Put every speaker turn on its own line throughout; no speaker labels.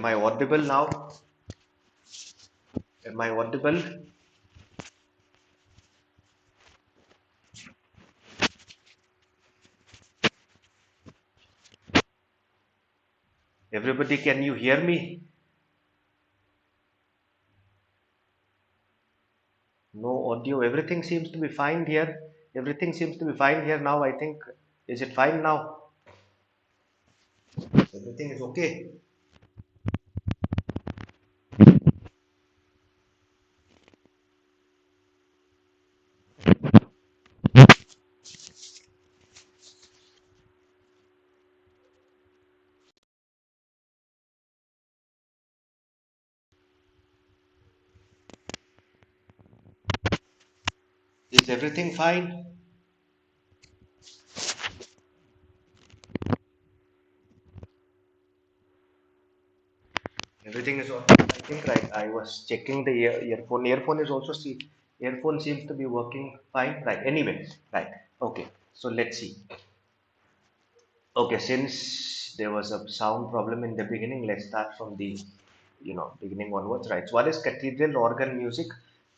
Am I audible now? Am I audible? Everybody, can you hear me? No audio. Everything seems to be fine here. Everything seems to be fine here now. I think, is it fine now? Everything is okay. Is everything fine? Everything is okay. I think right. I was checking the earphone. Earphone is also see. Earphone seems to be working fine. Right. Anyway, right. Okay. So let's see. Okay. Since there was a sound problem in the beginning, let's start from the beginning onwards. Right. So what is cathedral organ music?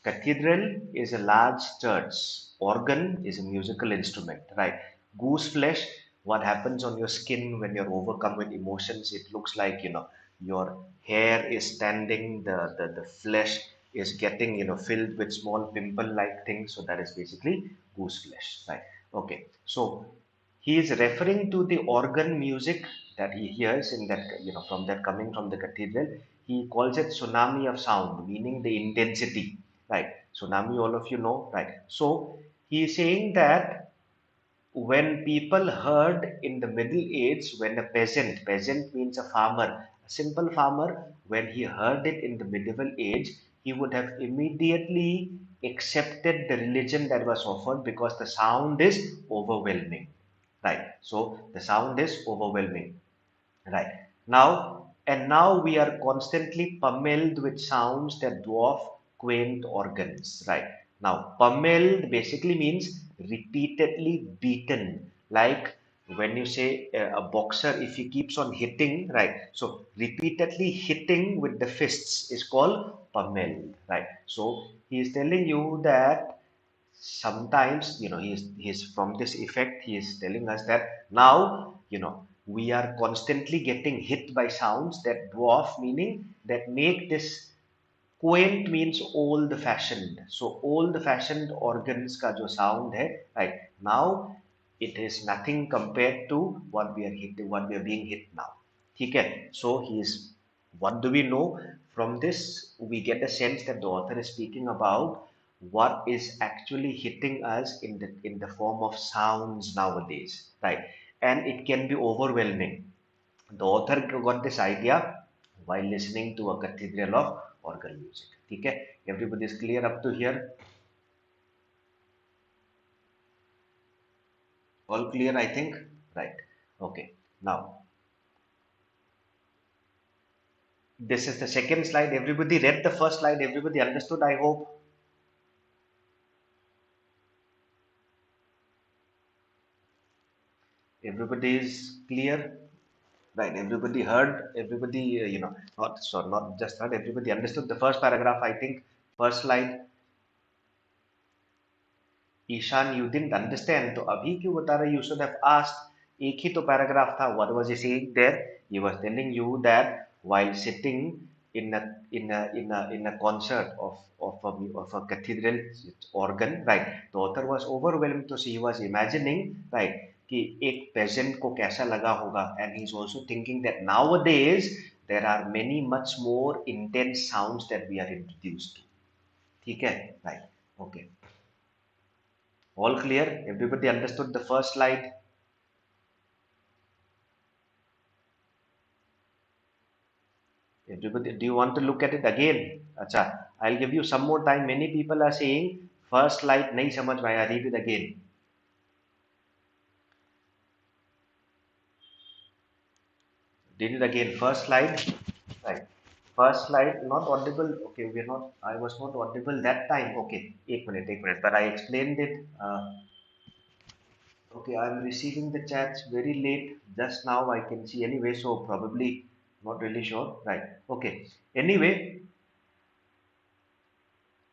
Cathedral is a large church. Organ is a musical instrument. Right. Goose flesh. What happens on your skin when you're overcome with emotions? It looks like your hair is standing, the flesh is getting filled with small pimple like things, so that is basically goose flesh, right? Okay, so he is referring to the organ music that he hears in that from that coming from the cathedral. He calls it tsunami of sound, meaning the intensity, right? Tsunami, all of you know, right? So he is saying that when people heard in the Middle Age, when a peasant means a farmer, a simple farmer, when he heard it in the medieval age, he would have immediately accepted the religion that was offered because the sound is overwhelming, right? So the sound is overwhelming, right? Now we are constantly pummeled with sounds that dwarf quaint organs, right? Now, pummeled basically means repeatedly beaten. Like when you say a boxer, if he keeps on hitting, right? So, repeatedly hitting with the fists is called pummeled, right? So, he is telling you that sometimes he's from this effect he is telling us that now we are constantly getting hit by sounds that dwarf, meaning that make this quaint, means old fashioned. So old fashioned organs ka jo sound hai, right now, it is nothing compared to what we are being hit now. ठीक है? So he is, what do we know from this? We get a sense that the author is speaking about what is actually hitting us in the form of sounds nowadays, right? And it can be overwhelming. The author got this idea while listening to a cathedral of organ music. ठीक है? Everybody is clear up to here? All clear, I think. Right. Okay. Now, this is the second slide. Everybody read the first slide. Everybody understood, I hope. Everybody is clear. Right. Everybody heard. Everybody, not just heard. Everybody understood the first paragraph, I think. First slide. Ishan, you didn't understand, तो अभी क्यों बता रहे? You should have asked. एक ही तो paragraph था. What was he saying there? He was telling you that while sitting in a concert of a cathedral organ, right? The author was overwhelmed, so he was imagining, right, कि एक peasant को कैसा लगा होगा, and he's also thinking that nowadays there are many much more intense sounds that we are introduced to. ठीक है? Right. Okay. All clear? Everybody understood the first slide? Everybody, do you want to look at it again? Acha, I'll give you some more time. Many people are saying first slide nahi samajh mein aaya. Read it again. Read it again. First slide. Right. First slide, not audible. Okay, we're not. I was not audible that time. Okay, एक minute. But I explained it. Okay, I'm receiving the chats very late. Just now I can see anyway. So probably Not really sure. Right. Okay. Anyway,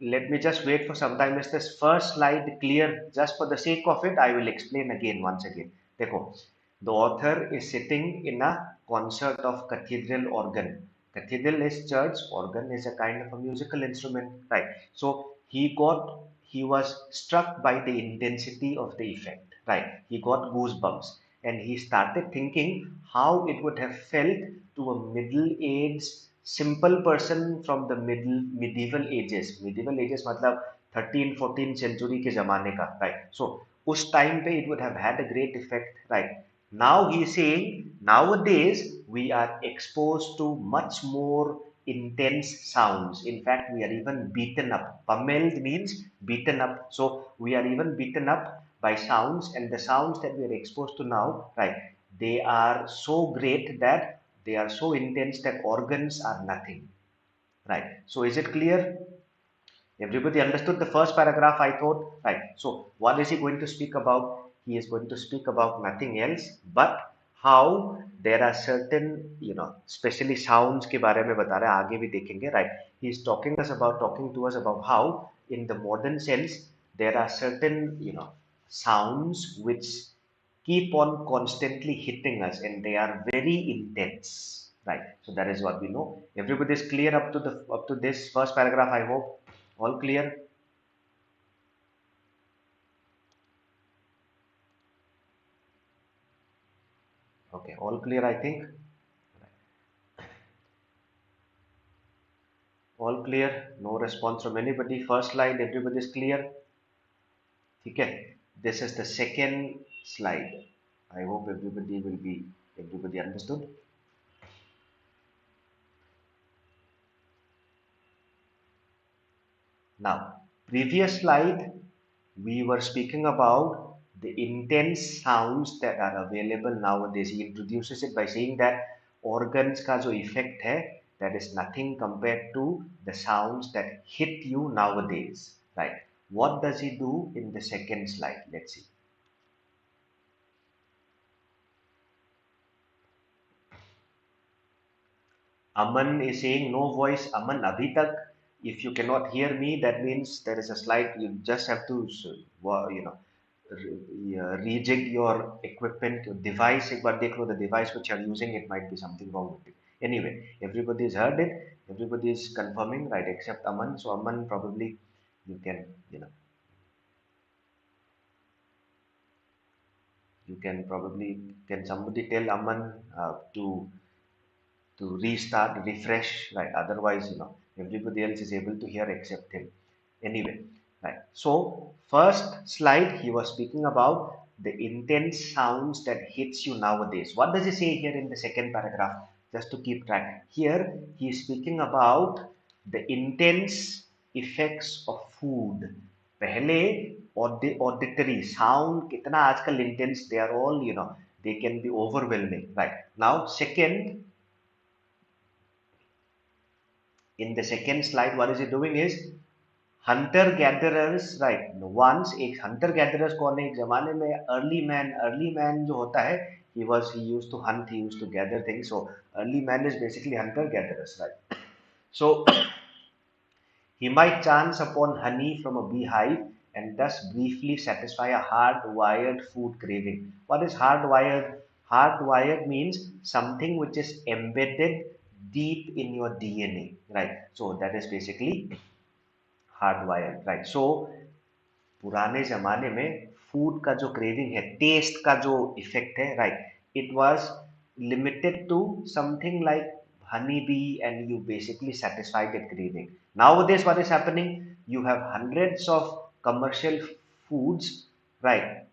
let me just wait for some time. Is this first slide clear? Just for the sake of it, I will explain again once again. Dekho, the author is sitting in a concert of cathedral organ. Cathedral is church, organ is a kind of a musical instrument, right? So he was struck by the intensity of the effect, right? He got goosebumps and he started thinking how it would have felt to a middle-aged simple person from the medieval ages. Medieval ages मतलब 13 14 century के जमाने का, right? So उस time पे it would have had a great effect, right? Now he is saying nowadays we are exposed to much more intense sounds. In fact, we are even beaten up. Pummeled means beaten up. So we are even beaten up by sounds, and the sounds that we are exposed to now, right? They are so great that they are so intense that organs are nothing, right? So is it clear? Everybody understood the first paragraph, I thought, right? So what is he going to speak about? He is going to speak about nothing else but how there are certain, especially sounds के बारे में बता रहा है, आगे भी देखेंगे, right? He is talking to us about how in the modern sense there are certain, sounds which keep on constantly hitting us and they are very intense, right? So that is what we know. Everybody is clear up to this first paragraph, I hope. All clear? Okay, all clear, I think. All clear. No response from anybody. First slide, everybody is clear. Okay, this is the second slide. I hope everybody understood. Now, previous slide, we were speaking about the intense sounds that are available nowadays. He introduces it by saying that organs का जो effect है, that is nothing compared to the sounds that hit you nowadays, right? What does he do in the second slide? Let's see. Aman is saying no voice. Aman, abhi tak. If you cannot hear me, that means there is a slight. You just have to, rejig your equipment, device. एक बार देख लो the device which you are using. It might be something wrong with it. Anyway, everybody has heard it. Everybody is confirming, right? Except Aman. So Aman, probably you can, can somebody tell Aman to restart, refresh, right? Otherwise, everybody else is able to hear except him. Anyway, right. So, first slide, he was speaking about the intense sounds that hits you nowadays. What does he say here in the second paragraph? Just to keep track. Here, he is speaking about the intense effects of food. पहले auditory sound कितना आजकल intense, they are all, they can be overwhelming, right? Now, in the second slide, what is he doing is hunter gatherers, right? Once एक hunter gatherers कौन है? एक जमाने में early man जो होता है, he used to hunt, he used to gather things. So early man is basically hunter gatherers, right? So he might chance upon honey from a beehive and thus briefly satisfy a hardwired food craving. What is hardwired? Hardwired means something which is embedded deep in your DNA, right? So that is basically hardwired, right? So पुराने जमाने में food का जो craving है, test का जो effect है, right, it was limited to something like honey bee and you basically satisfy that craving. Nowadays, what is happening? You have hundreds of commercial foods, right?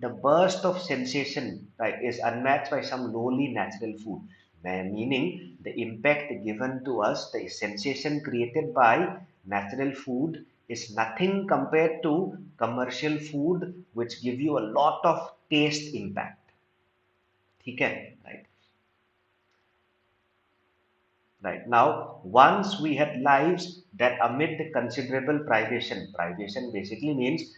The burst of sensation, right, is unmatched by some lowly natural food. Meaning, the impact given to us, the sensation created by natural food is nothing compared to commercial food, which give you a lot of taste impact. ठीक है, right? Right. Now, once we had lives that amid the considerable privation basically means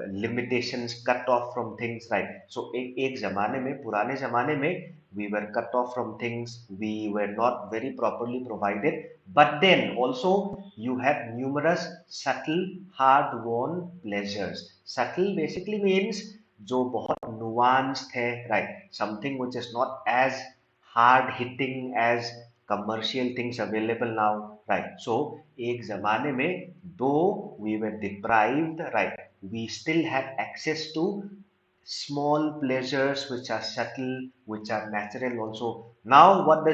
limitations, cut off from things, right? So, एक जमाने में, पुराने जमाने में we were cut off from things, we were not very properly provided. But then also you had numerous subtle, hard-won pleasures. Subtle basically means जो बहुत nuanced है, right? Something which is not as hard hitting as commercial things available now, right? So एक जमाने में though we were deprived, right, we still had access to small pleasures which are subtle, which are natural also. Now what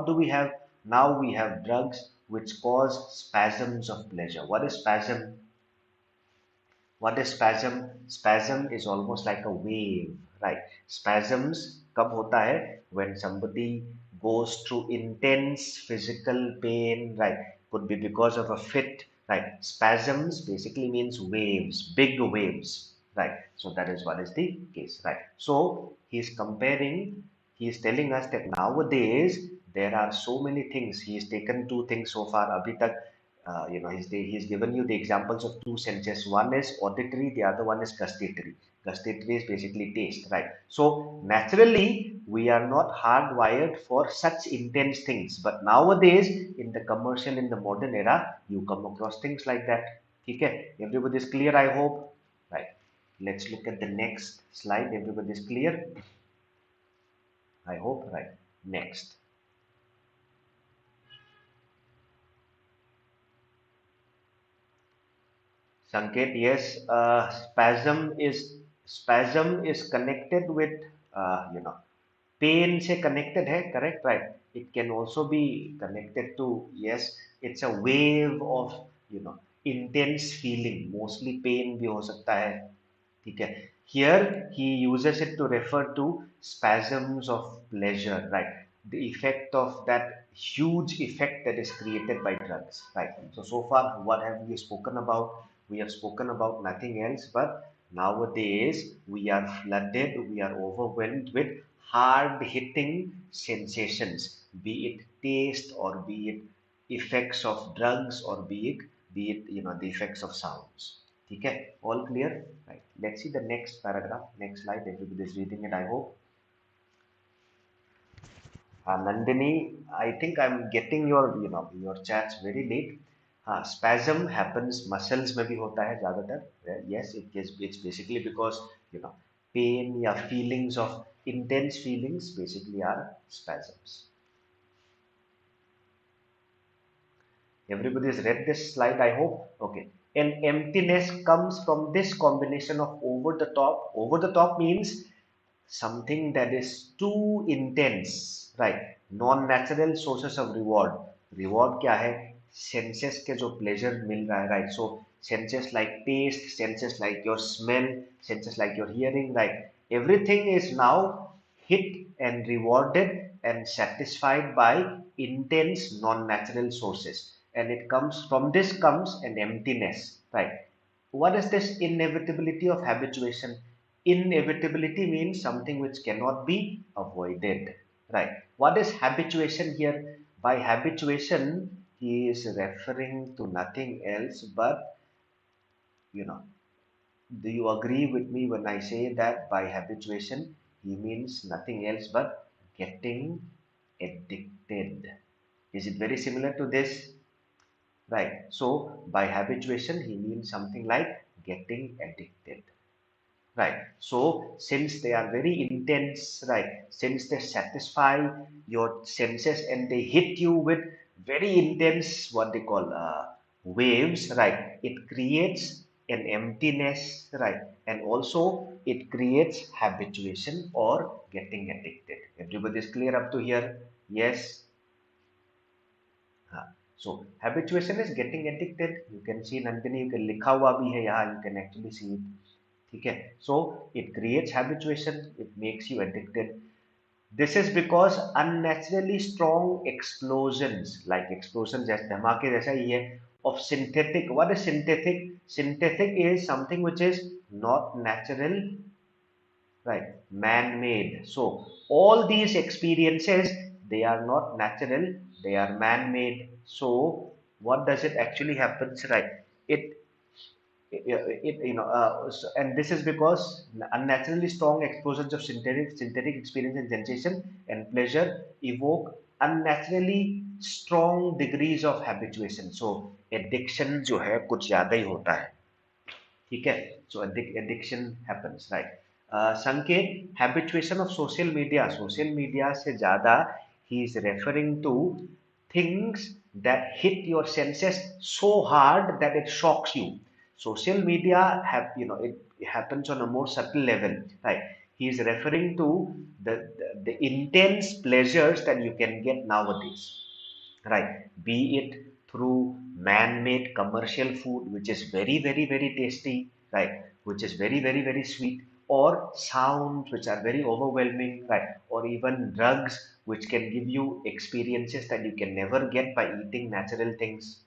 do we have? Now we have drugs which cause spasms of pleasure. What is spasm? What is spasm? Spasm is almost like a wave, right? Spasms कब होता है? When somebody goes through intense physical pain, right? Could be because of a fit, right? Spasms basically means waves, big waves, right? So that is what is the case, right? So he's comparing, he's telling us that nowadays there are so many things. He's taken two things so far. अभी तक he's given you the examples of two senses. One is auditory, the other one is gustatory. Gustatory is basically taste, right? So naturally, we are not hardwired for such intense things. But nowadays, in the commercial, in the modern era, you come across things like that. Okay, everybody is clear, I hope. Right. Let's look at the next slide. Everybody is clear, I hope. Right. Next. Sanket, yes, spasm is connected with pain से connected है, correct, right? It can also be connected to, yes, it's a wave of intense feeling. Mostly pain भी हो सकता है, ठीक है? Here he uses it to refer to spasms of pleasure, right? The effect of that huge effect that is created by drugs, right? So far, what have we spoken about? We have spoken about nothing else, but nowadays we are flooded, we are overwhelmed with hard hitting sensations, be it taste or be it effects of drugs or be it the effects of sounds. Okay, all clear? Right. Let's see the next paragraph, next slide. Everybody is reading it, I hope. Nandini, I think I'm getting your chats very late. Spasm happens muscles में भी होता है ज़्यादातर. Yes, it's basically because pain या feelings of intense feelings basically are spasms. Everybody has read this slide, I hope. Okay. And emptiness comes from this combination of over the top. Over the top means something that is too intense, right? Non-natural sources of reward. Reward क्या है? Senses के जो pleasure मिल रहा है, right? So senses like taste, senses like your smell, senses like your hearing, right? Everything is now hit and rewarded and satisfied by intense non-natural sources, and it comes from this comes an emptiness, right? What is this inevitability of habituation? Inevitability means something which cannot be avoided, right? What is habituation here? By habituation he is referring to nothing else but you know do you agree with me when I say that by habituation he means nothing else but getting addicted? Is it very similar to this? Right. So by habituation, he means something like getting addicted. Right. So since they are very intense, right, since they satisfy your senses and they hit you with very intense, what they call waves, right, it creates an emptiness, right, and also it creates habituation or getting addicted. Everybody is clear up to here? Yes. हाँ, so habituation is getting addicted. You can see Nandini, you can लिखा हुआ भी है यहाँ, you can actually see it. ठीक है? So it creates habituation, it makes you addicted. This is because unnaturally strong explosions, like explosion जैसे धमाके जैसा ही है, of synthetic. What is synthetic? Synthetic is something which is not natural, right? Man-made. So all these experiences, they are not natural, they are man-made. So what does it actually happens, right? It And this is because unnaturally strong exposures of synthetic experience and sensation and pleasure evoke unnaturally strong degrees of habituation. So addiction जो है कुछ ज्यादा ही होता है, ठीक है. So addiction happens, right? संकेत habituation of social media से ज्यादा he is referring to things that hit your senses so hard that it shocks you. Social media it happens on a more subtle level, right? He is referring to the intense pleasures that you can get nowadays, right? Be it through man-made commercial food, which is very tasty, right? Which is very sweet, or sounds which are very overwhelming, right? Or even drugs which can give you experiences that you can never get by eating natural things,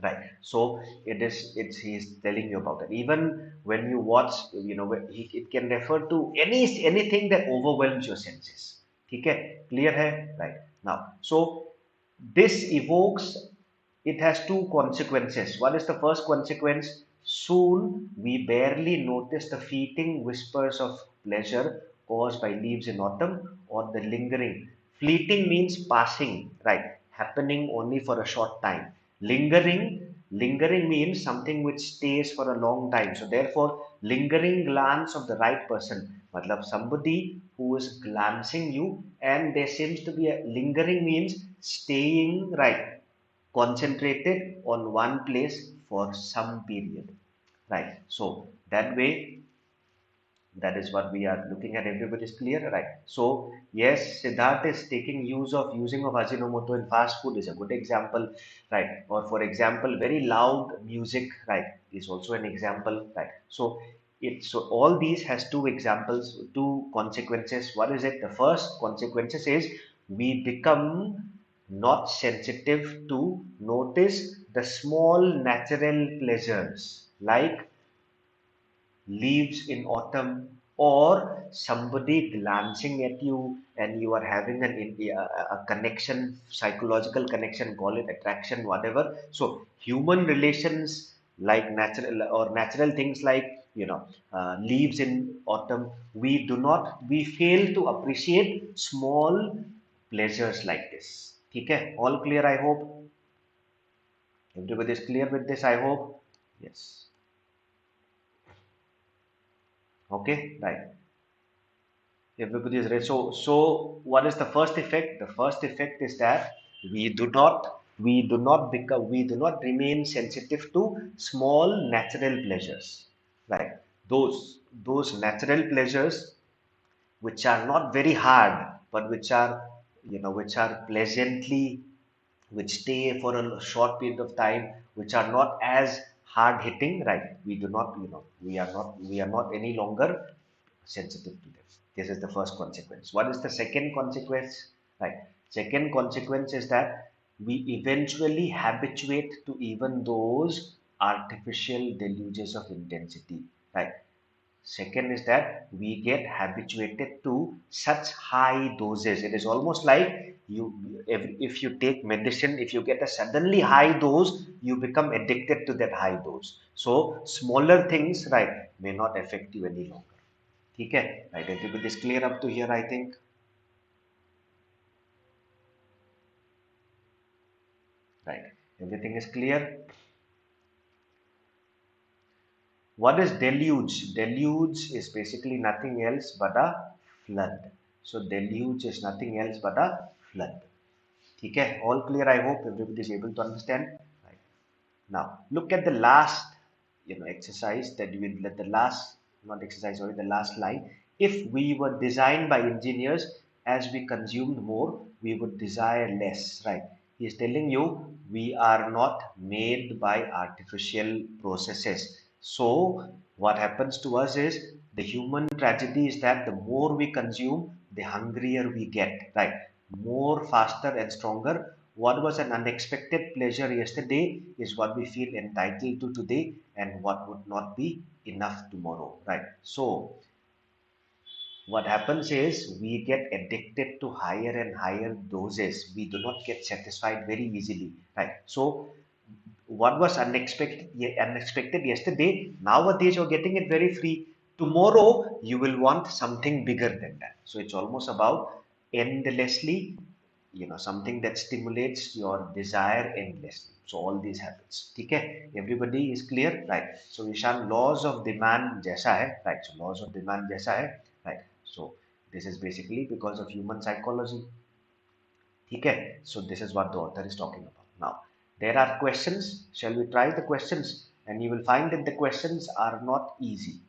right? So he's telling you about it. Even when you watch, it can refer to anything that overwhelms your senses. Okay, clear hai? Right. Now, so this evokes, it has two consequences. What is the first consequence? Soon we barely notice the fleeting whispers of pleasure caused by leaves in autumn, or the lingering. Fleeting means passing, right? Happening only for a short time. Lingering means something which stays for a long time. So therefore, lingering glance of the right person. Matlab somebody who is glancing you, and there seems to be a lingering means staying, right, concentrated on one place for some period, right? So that way, that is what we are looking at. Everybody is clear, right? So yes, Siddharth is taking using of Ajinomoto in fast food is a good example, right? Or for example, very loud music, right, is also an example, right? So so all these has two examples, two consequences. What is it? The first consequences is we become not sensitive to notice the small natural pleasures like leaves in autumn, or somebody glancing at you and you are having a connection, psychological connection, call it attraction, whatever. So human relations like natural things like, leaves in autumn, we fail to appreciate small pleasures like this. Okay, all clear? I hope everybody is clear with this. I hope. Yes. Okay, right. Everybody is ready. So what is the first effect? The first effect is that we do not remain sensitive to small natural pleasures, right? Those natural pleasures which are not very hard, but which are pleasantly, which stay for a short period of time, which are not as hard hitting, right? We do not, we are not any longer sensitive to them. This is the first consequence. What is the second consequence? Right. Second consequence is that we eventually habituate to even those artificial deluges of intensity. Right. Second is that we get habituated to such high doses. It is almost like if you take medicine, if you get a suddenly high dose, you become addicted to that high dose. So smaller things, right, may not affect you any longer. ठीक है, right? Everybody is clear up to here, I think. Right, everything is clear. What is deluge? Deluge is basically nothing else but a flood. So deluge is nothing else but a flood. ठीक है, all clear? I hope everybody is able to understand. Right. Now look at the last, exercise that we let the last, not exercise, sorry, the last line. If we were designed by engineers, as we consumed more, we would desire less, right? He is telling you we are not made by artificial processes. So what happens to us is, the human tragedy is that the more we consume, the hungrier we get, right? More, faster and stronger. What was an unexpected pleasure yesterday is what we feel entitled to today, and what would not be enough tomorrow, right? So what happens is we get addicted to higher and higher doses. We do not get satisfied very easily, right? So what was unexpected yesterday, nowadays you're getting it very free. Tomorrow you will want something bigger than that. So it's almost about endlessly, something that stimulates your desire endlessly. So all these habits. Okay, everybody is clear, right? So Ishan, laws of demand जैसा है, right? So laws of demand जैसा है, right? So this is basically because of human psychology. Okay, so this is what the author is talking about. Now, there are questions. Shall we try the questions? And you will find that the questions are not easy.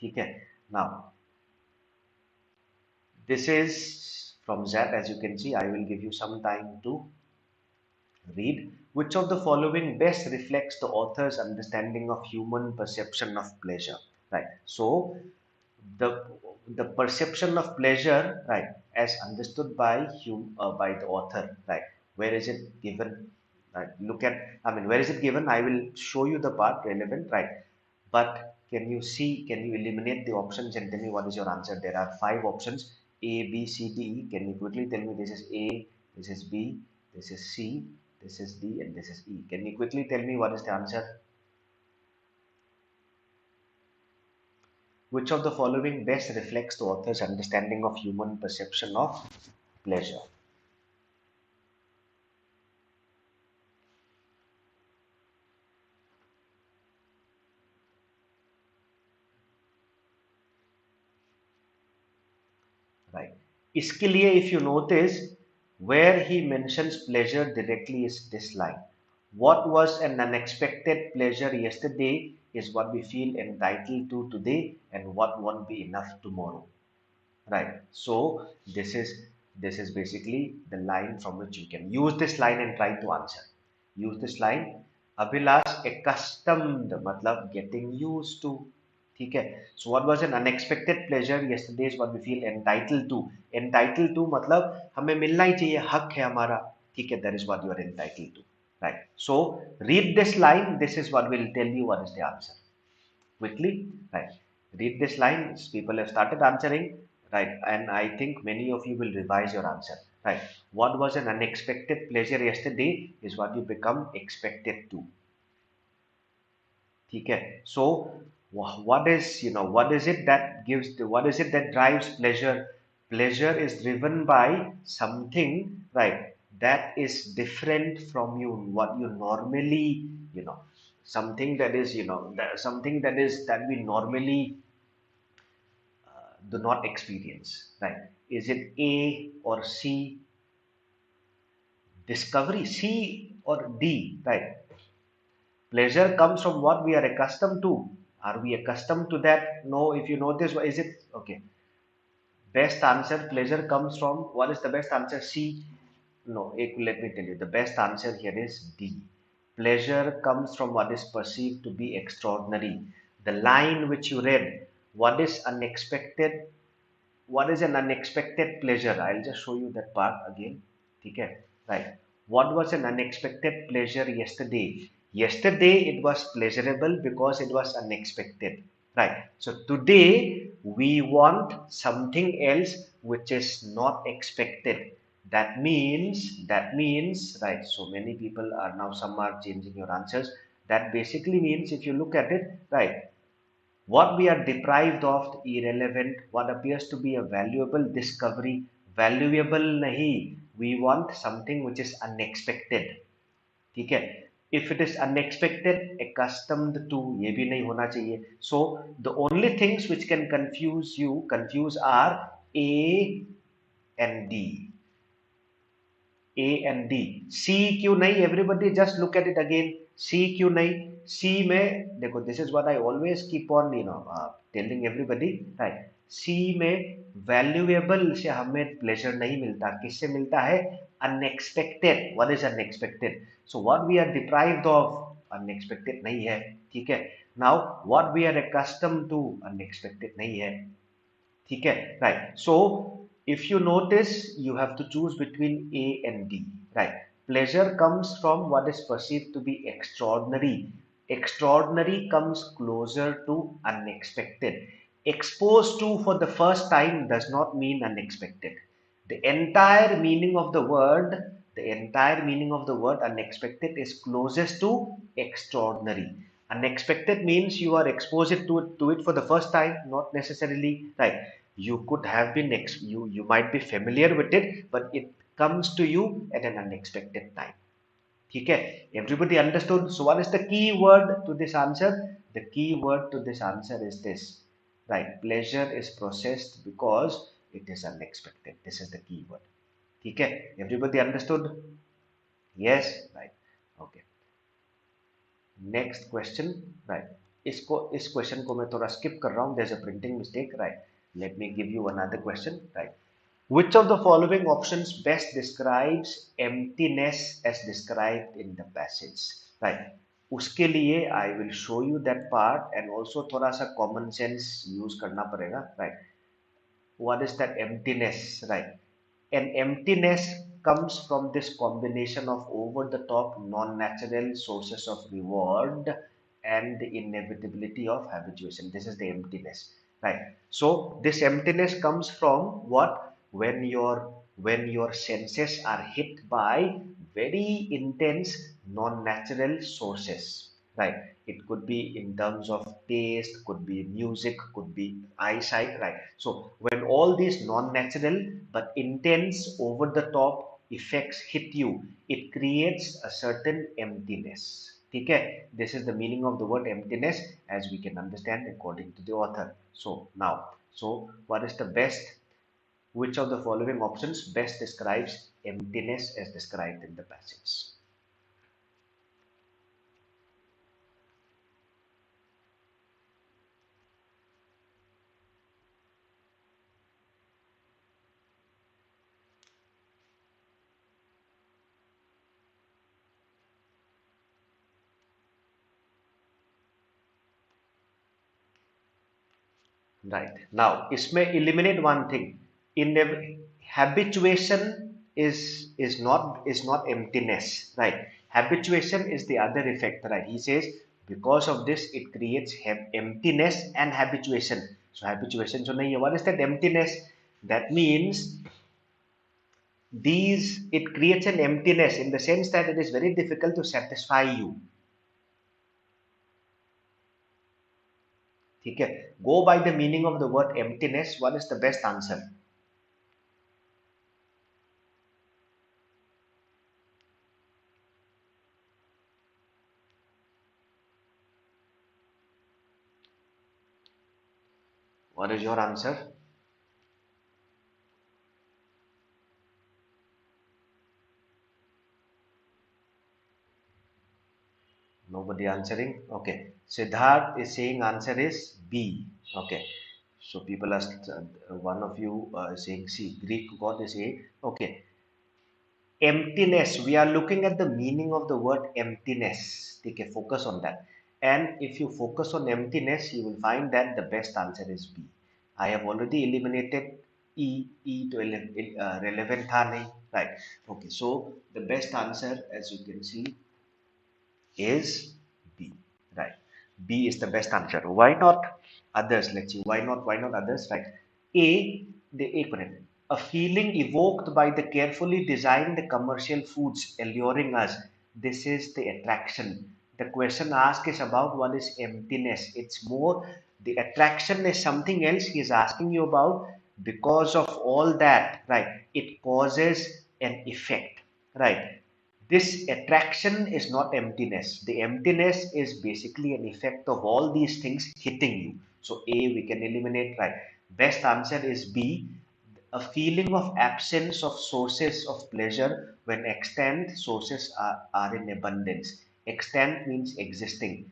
Okay, now this is from Zap. As you can see, I will give you some time to read. Which of the following best reflects the author's understanding of human perception of pleasure? Right. So the the perception of pleasure, right, as understood by the author, right, where is it given, right? Look at, I mean, where is it given? I will show you the part relevant, right? But can you eliminate the options and tell me what is your answer? There are five options: A, B, C, D, E. Can you quickly tell me? This is A, this is B, this is C, this is D, and this is E. Can you quickly tell me what is the answer? Which of the following best reflects the author's understanding of human perception of pleasure? Right. इसके लिए if you notice, where he mentions pleasure directly is this line. What was an unexpected pleasure yesterday is what we feel entitled to today, and what won't be enough tomorrow. Right. So this is basically the line from which you can use this line and try to answer. Use this line. Abhilash accustomed मतलब getting used to. ठीक है. So what was an unexpected pleasure yesterday is what we feel entitled to. Entitled to मतलब हमें मिलना ही चाहिए, हक है हमारा. ठीक है. That is what you are entitled to. Right. So read this line. This is what will tell you what is the answer. Quickly, right? Read this line. People have started answering, right? And I think many of you will revise your answer, right? What was an unexpected pleasure yesterday is what you become expected to. Okay, so what is, what is it that gives the, what is it that drives pleasure? Pleasure is driven by something, right, that is different from you, what you normally, you know something that is, something that is that we normally do not experience, right? Is it A or C? Discovery, C or D, right? Pleasure comes from what we are accustomed to. Are we accustomed to that? No. If you notice, what is it? Okay. Best answer, pleasure comes from, what is the best answer? C. No, let me tell you. The best answer here is D. Pleasure comes from what is perceived to be extraordinary. The line which you read, what is unexpected? What is an unexpected pleasure? I'll just show you that part again. Okay, right. What was an unexpected pleasure yesterday? Yesterday it was pleasurable because it was unexpected. Right. So today we want something else which is not expected. That means, right. So many people are now, some are changing your answers. That basically means, if you look at it, right, what we are deprived of irrelevant, what appears to be a valuable discovery, valuable nahi. We want something which is unexpected. ठीक है. If it is unexpected, accustomed to, ये भी नहीं होना चाहिए. So the only things which can confuse are A and D. A and D. C क्यों नहीं? Everybody just look at it again. C क्यों नहीं? C में देखो, this is what I always keep on, telling everybody, right? C में valuable से हमें pleasure नहीं मिलता. किससे मिलता है? Unexpected. What is unexpected? So what we are deprived of, unexpected नहीं है. ठीक है. Now what we are accustomed to, unexpected नहीं है. ठीक है. Right. So if you notice, you have to choose between A and D, right? Pleasure comes from what is perceived to be extraordinary. Extraordinary comes closer to unexpected. Exposed to for the first time does not mean unexpected. The entire meaning of the word The entire meaning of the word unexpected is closest to extraordinary. Unexpected means you are exposed to it for the first time, not necessarily, right? You could have been you might be familiar with it, but it comes to you at an unexpected time. Okay, everybody understood? So what is the key word to this answer? The key word to this answer is this, right? Pleasure is processed because it is unexpected. This is the key word. Okay, everybody understood? Yes, right. Okay. Next question, right? इस question को मैं थोड़ा skip कर रहा हूँ. There's a printing mistake, right? Let me give you another question, right? Which of the following options best describes emptiness as described in the passage? Right. उसके लिए I will show you that part and also थोड़ा सा common sense use करना पड़ेगा. Right. What is that emptiness? Right. An emptiness comes from this combination of over-the-top non-natural sources of reward and the inevitability of habituation. This is the emptiness, right? So this emptiness comes from what? When your senses are hit by very intense non-natural sources, right? It could be in terms of taste, could be music, could be eyesight, right? So when all these non-natural but intense over the top effects hit you, it creates a certain emptiness. Okay, this is the meaning of the word emptiness as we can understand according to the author. So now, so what is the best? Which of the following options best describes emptiness as described in the passage? Right. Now, इसमें eliminate one thing. In habituation is not emptiness, right? Habituation is the other effect, right? He says because of this it creates emptiness and habituation. So habituation so nahi hai. What is that emptiness? That means it creates an emptiness in the sense that it is very difficult to satisfy you. ठीक है? Go by the meaning of the word emptiness. What is the best answer? What is your answer? Nobody answering. Okay. Siddharth is saying answer is B. Okay. So people are one of you saying C. Greek god is A. Okay. Emptiness. We are looking at the meaning of the word emptiness. Okay. Focus on that. And if you focus on emptiness, you will find that the best answer is B. I have already eliminated E. E to relevant tha nahi. Right. Okay. So the best answer, as you can see, is B, right? B is the best answer. Why not others? Let's see. Why not others? Right. A feeling evoked by the carefully designed commercial foods alluring us. This is the attraction. The question asked is about what is emptiness. It's more the attraction is something else he is asking you about because of all that, right? It causes an effect, right? This attraction is not emptiness. The emptiness is basically an effect of all these things hitting you. So A we can eliminate, right? Best answer is B. A feeling of absence of sources of pleasure when extant sources are in abundance. Extant means existing.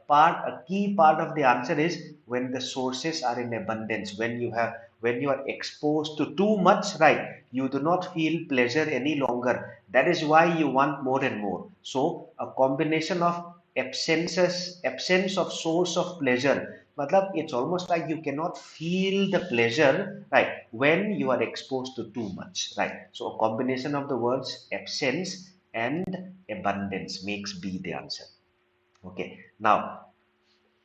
A key part of the answer is when the sources are in abundance, when you are exposed to too much, right? You do not feel pleasure any longer. That is why you want more and more. So a combination of absence of source of pleasure. Matlab, it's almost like you cannot feel the pleasure, right, when you are exposed to too much, right? So a combination of the words absence and abundance makes B the answer. Okay. Now,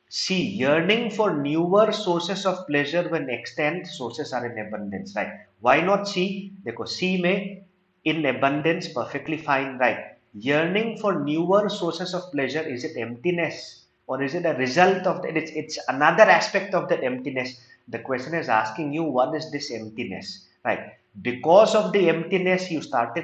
C, yearning for newer sources of pleasure when extant sources are in abundance, right? Why not C? देखो C में In abundance, perfectly fine, right? Yearning for newer sources of pleasure, is it emptiness or is it a result of that? It's another aspect of that emptiness. The question is asking you, what is this emptiness, right? Because of the emptiness, you start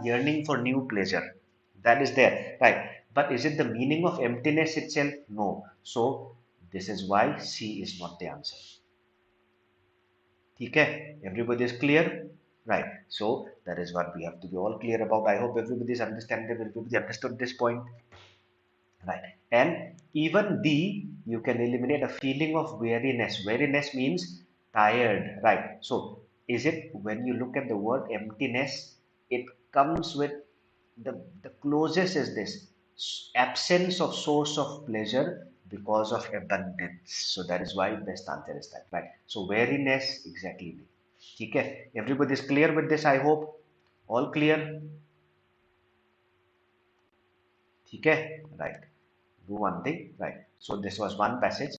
yearning for new pleasure. That is there, right? But is it the meaning of emptiness itself? No. So this is why C is not the answer. Okay, everybody is clear, right? So that is what we have to be all clear about. I hope everybody is understanding. Everybody understood this point, right? And even D, you can eliminate a feeling of weariness. Weariness means tired, right? So is it, when you look at the word emptiness, it comes with the closest is this absence of source of pleasure because of abundance. So that is why best answer is that, right? So weariness, exactly. Okay, everybody is clear with this, I hope. All clear? Okay, right. Do one thing, right? So this was one passage.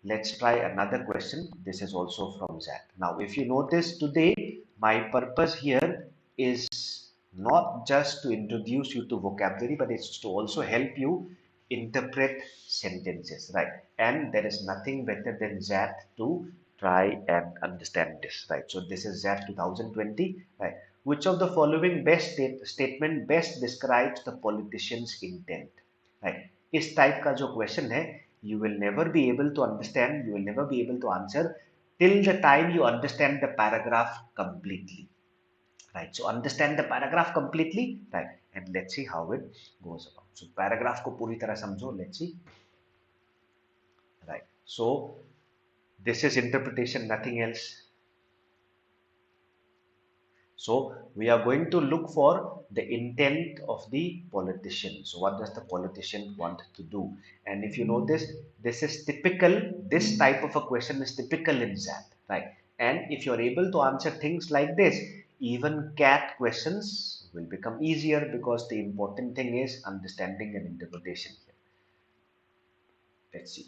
Let's try another question. This is also from Zach. Now, if you notice today, my purpose here is not just to introduce you to vocabulary, but it's to also help you interpret sentences, right? And there is nothing better than Zach to try and understand this, right? So this is Zach 2020, right? Which of the following statement best describes the politician's intent, right? इस type का जो question है, you will never be able to understand, you will never be able to answer till the time you understand the paragraph completely, right? So understand the paragraph completely, right? And let's see how it goes about. So paragraph को पूरी तरह समझो. Let's see, right? So this is interpretation, nothing else. So we are going to look for the intent of the politician. So what does the politician want to do? And if you notice, this is typical, this type of a question is typical in XAT, right? And if you're able to answer things like this, even CAT questions will become easier, because the important thing is understanding and interpretation here. Let's see.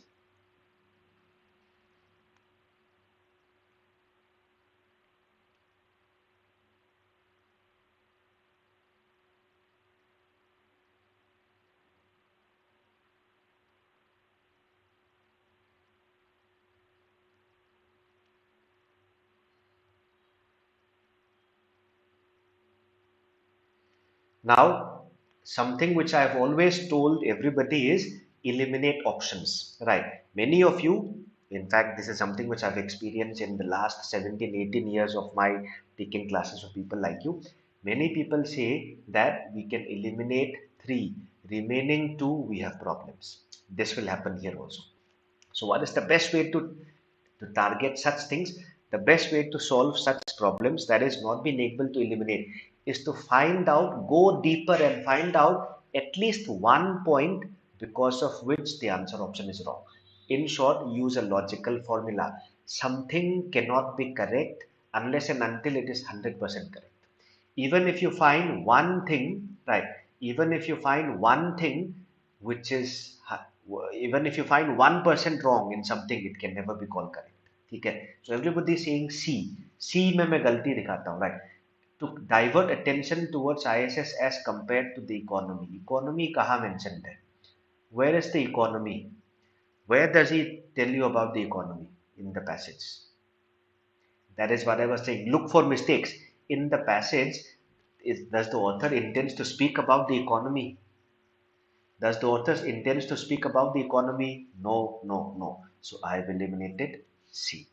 Now, something which I've always told everybody is eliminate options, right? Many of you, in fact, this is something which I've experienced in the last 17, 18 years of my taking classes of people like you. Many people say that we can eliminate three, remaining two, we have problems. This will happen here also. So what is the best way to target such things? The best way to solve such problems, that is not being able to eliminate, is to find out, go deeper and find out at least one point because of which the answer option is wrong. In short, use a logical formula. Something cannot be correct unless and until it is 100% correct. Even if you find one thing, right? Even if you find one thing which is, even if you find 1% wrong in something, it can never be called correct. ठीक है? So everybody is saying C. C में मैं गलती दिखाता हूँ, right? To divert attention towards ISS as compared to the economy. Economy कहाँ mentioned है? Where is the economy? Where does he tell you about the economy in the passage? That is what I was saying. Look for mistakes in the passage. Does the author intends to speak about the economy? Does the author intends to speak about the economy? No, no, no. So I have eliminated C.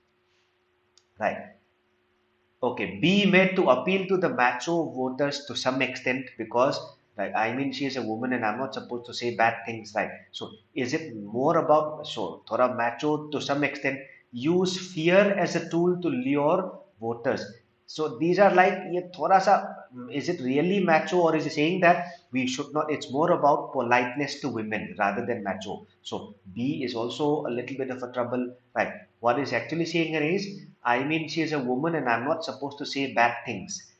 Right. Okay. B made to appeal to the macho voters to some extent, because, right, I mean, she is a woman and I'm not supposed to say bad things, right? So is it more about, so thora macho to some extent, use fear as a tool to lure voters? So these are like, ye thoda sa, is it really macho, or is it saying that we should not, it's more about politeness to women rather than macho? So B is also a little bit of a trouble, right? What is actually saying here is, I mean, she is a woman and I'm not supposed to say bad things.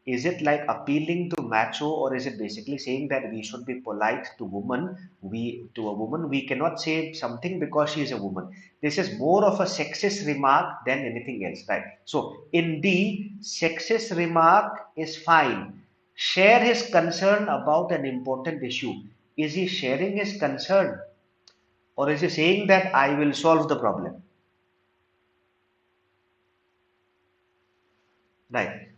Is it like appealing to macho, or is it basically saying that we should be polite to women? To a woman, we cannot say something because she is a woman. This is more of a sexist remark than anything else, right? So in D, sexist remark is fine. Share his concern about an important issue. Is he sharing his concern, or is he saying that I will solve the problem? Right.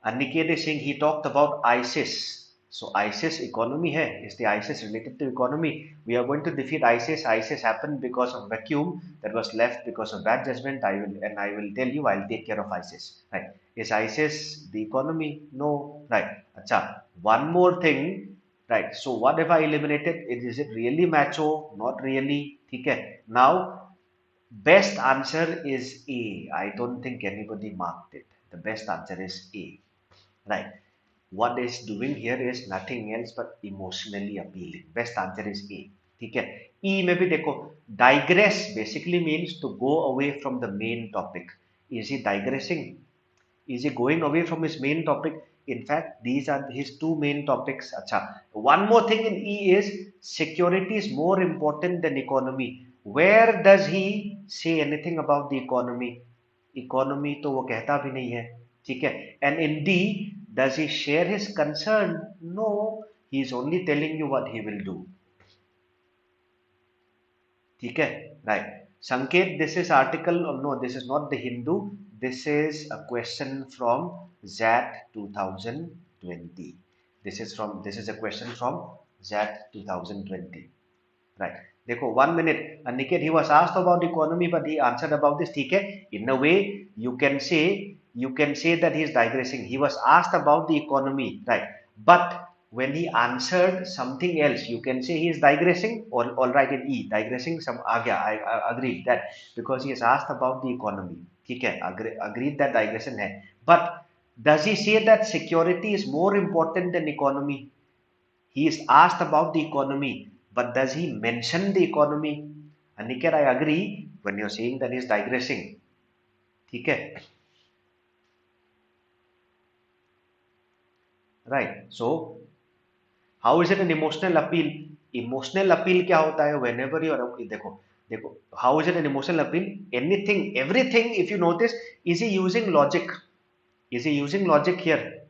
Aniket is saying he talked about ISIS. So ISIS economy hai. Is the ISIS related to economy? We are going to defeat ISIS. ISIS happened because of vacuum that was left because of bad judgment. I will tell you, I'll take care of ISIS. Right. Is ISIS the economy? No. Right. Acha. One more thing. Right. So what have I eliminated? Is it really macho? Not really. Okay. Now best answer is A. I don't think anybody marked it. The best answer is A. Right. What is doing here is nothing else but emotionally appealing. Best answer is A. ठीक है. E में भी देखो, digress basically means to go away from the main topic. Is he digressing? Is he going away from his main topic? In fact, these are his two main topics. Acha. One more thing in E is security is more important than economy. Where does he say anything about the economy? Economy तो वो कहता भी नहीं है. ठीक है. And in D, does he share his concern? No, he is only telling you what he will do. ठीक है. Right. Sanket, this is article, no, this is not the Hindu. This is a question from ZAT 2020. This is a question from ZAT 2020. Right. देखो, 1 minute. Aniket, he was asked about economy, but he answered about this. ठीक है. In a way, you can say that he is digressing. He was asked about the economy, right? But when he answered something else, you can say he is digressing. Or all right, in E, digressing some आ गया. I agree that because he is asked about the economy. ठीक है. Agreed that digression है. But does he say that security is more important than economy? He is asked about the economy, but does he mention the economy? Aniket, I agree when you're saying that he is digressing. ठीक है. Right. So how is it an emotional appeal? Emotional appeal क्या होता है? Whenever you are, देखो, how is it an emotional appeal? Anything, everything, if you notice, is he using logic? Is he using logic here?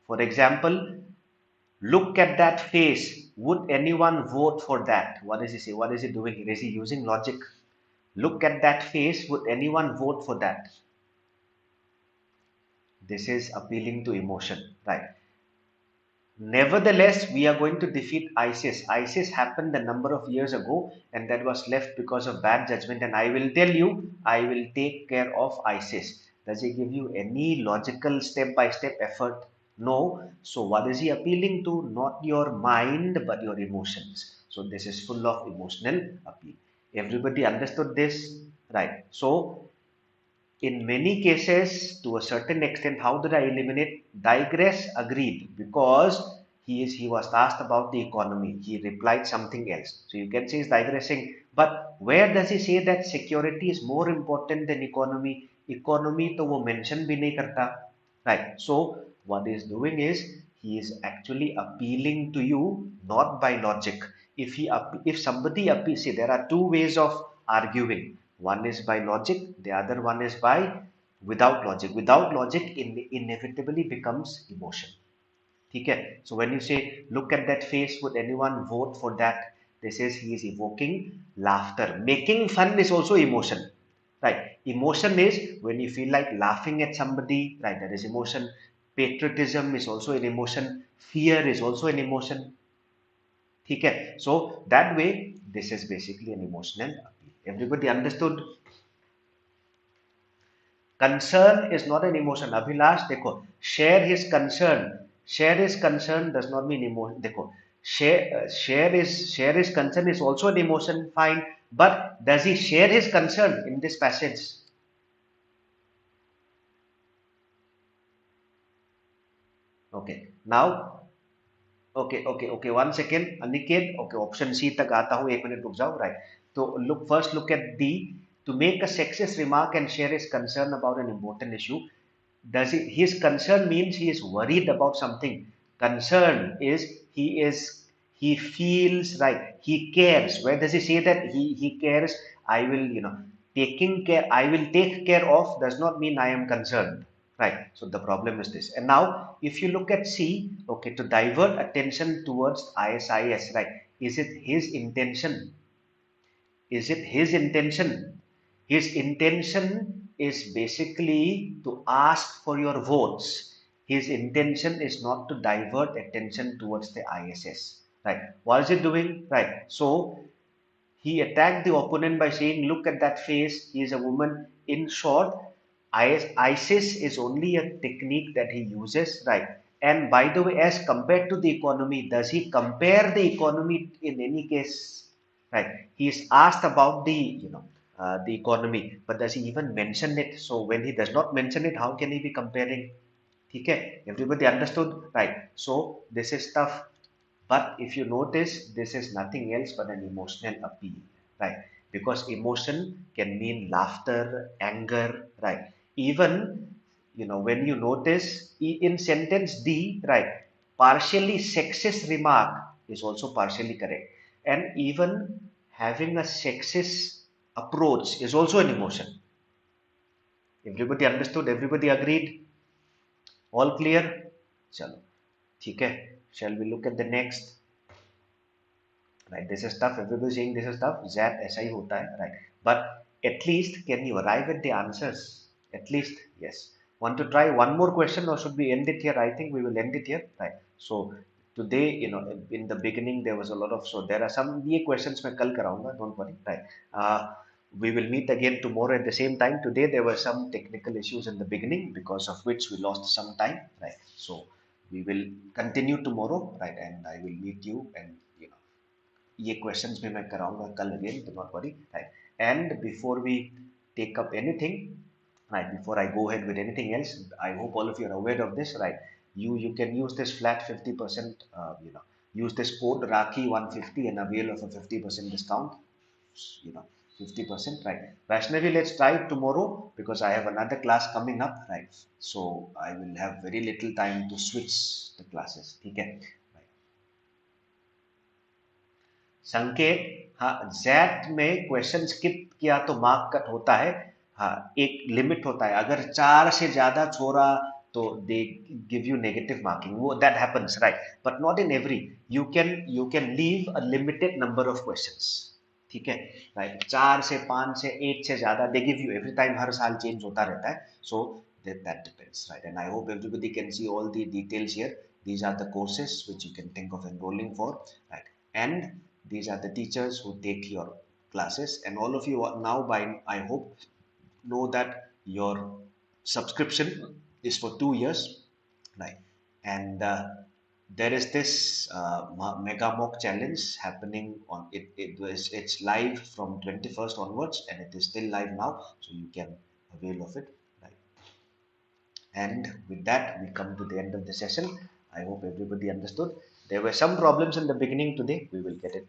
For example, look at that face. Would anyone vote for that? What does he say? What is he doing here? Is he using logic? Look at that face. Would anyone vote for that? This is appealing to emotion, right? Nevertheless, we are going to defeat ISIS. ISIS happened a number of years ago, and that was left because of bad judgment. And I will tell you, I will take care of ISIS. Does he give you any logical step-by-step effort? No. So what is he appealing to? Not your mind, but your emotions. So this is full of emotional appeal. Everybody understood this? Right. So in many cases, to a certain extent, how did I eliminate? Digress, agreed, because he was asked about the economy. He replied something else. So you can say he's digressing. But where does he say that security is more important than economy? Economy to wo mention bhi nahi karta. Right. So what he's doing is he is actually appealing to you not by logic. If somebody appeals, see, there are two ways of arguing. One is by logic, the other one is by without logic. Without logic inevitably becomes emotion. Okay? So when you say, look at that face, would anyone vote for that? This is he is evoking laughter. Making fun is also emotion. Right? Emotion is when you feel like laughing at somebody, right? That is emotion. Patriotism is also an emotion. Fear is also an emotion. Okay? So that way, this is basically an emotional appeal. Everybody understood? Concern is not an emotion. Abhilash, देखो, share his concern. Share his concern does not mean emotion. देखो, share his concern is also an emotion. Fine, but does he share his concern in this passage? Okay. Now, okay. 1 second, Aniket. Okay, option C तक आता हूँ. 1 minute रुक जाओ. Right. So look at D. To make a sexist remark and share his concern about an important issue. Does he, his concern means he is worried about something. Concern is he feels, right, he cares. Where does he say that he cares? I will, taking care, I will take care of does not mean I am concerned. Right. So the problem is this. And now if you look at C, okay, to divert attention towards ISIS, right? Is it his intention? Is it his intention? His intention is basically to ask for your votes. His intention is not to divert attention towards the ISS. Right. What is he doing? Right. So he attacked the opponent by saying, look at that face, he is a woman. In short, ISIS is only a technique that he uses, right? And by the way, as compared to the economy, does he compare the economy in any case? Right? He is asked about the, the economy, but does he even mention it? So when he does not mention it, how can he be comparing? Okay, everybody understood, right? So this is tough. But if you notice, this is nothing else but an emotional appeal, right? Because emotion can mean laughter, anger, right? Even, when you notice in sentence D, right, partially sexist remark is also partially correct. And even having a sexist approach is also an emotion. Everybody understood? Everybody agreed? All clear? Chalo. ठीक है. Shall we look at the next? Right, this is tough. Everybody saying this is tough. Zap ऐसा ही होता है, right? But at least can you arrive at the answers? At least, yes. Want to try one more question or should we end it here? I think we will end it here, right? So today, in the beginning there was a lot of, so there are some ये questions मैं कल कराऊंगा. Don't worry, right? We will meet again tomorrow at the same time. Today there were some technical issues in the beginning because of which we lost some time, right? So we will continue tomorrow, right? And I will meet you and ये questions भी मैं कराऊंगा कल again, do not worry, right? And before we take up anything, right, before I go ahead with anything else, I hope all of you are aware of this, right? You can use this flat 50%, use this code Raki 150 and avail of a 50% discount, you know 50%, right? Vaishnavi, let's try it tomorrow because I have another class coming up, right? So I will have very little time to switch the classes, ठीक है? संकेत, हाँ, jet में question skip किया तो mark cut होता है। हाँ, एक लिमिट होता है, अगर 4 से ज्यादा छोड़ा तो they give you negative marking, वो that happens, right? But not in every, you can leave a limited number of questions, ठीक है, राइट? 4 से 5 से 8 से ज्यादा they give you every time, हर साल चेंज होता रहता है, सो that depends, right? And I hope everybody can see all the details here. These are the courses which you can think of enrolling for, right? And these are the teachers who take your classes, and all of you are now, by I hope, know that your subscription is for 2 years, right? And there is this mega mock challenge happening on it. It's live from 21st onwards, and it is still live now, so you can avail of it, right? And with that, we come to the end of the session. I hope everybody understood. There were some problems in the beginning today. We will get it,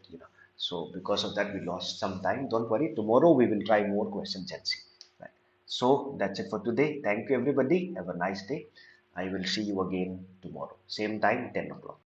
So because of that, we lost some time. Don't worry. Tomorrow we will try more questions and see. Right. So that's it for today. Thank you, everybody. Have a nice day. I will see you again tomorrow. Same time, 10 o'clock.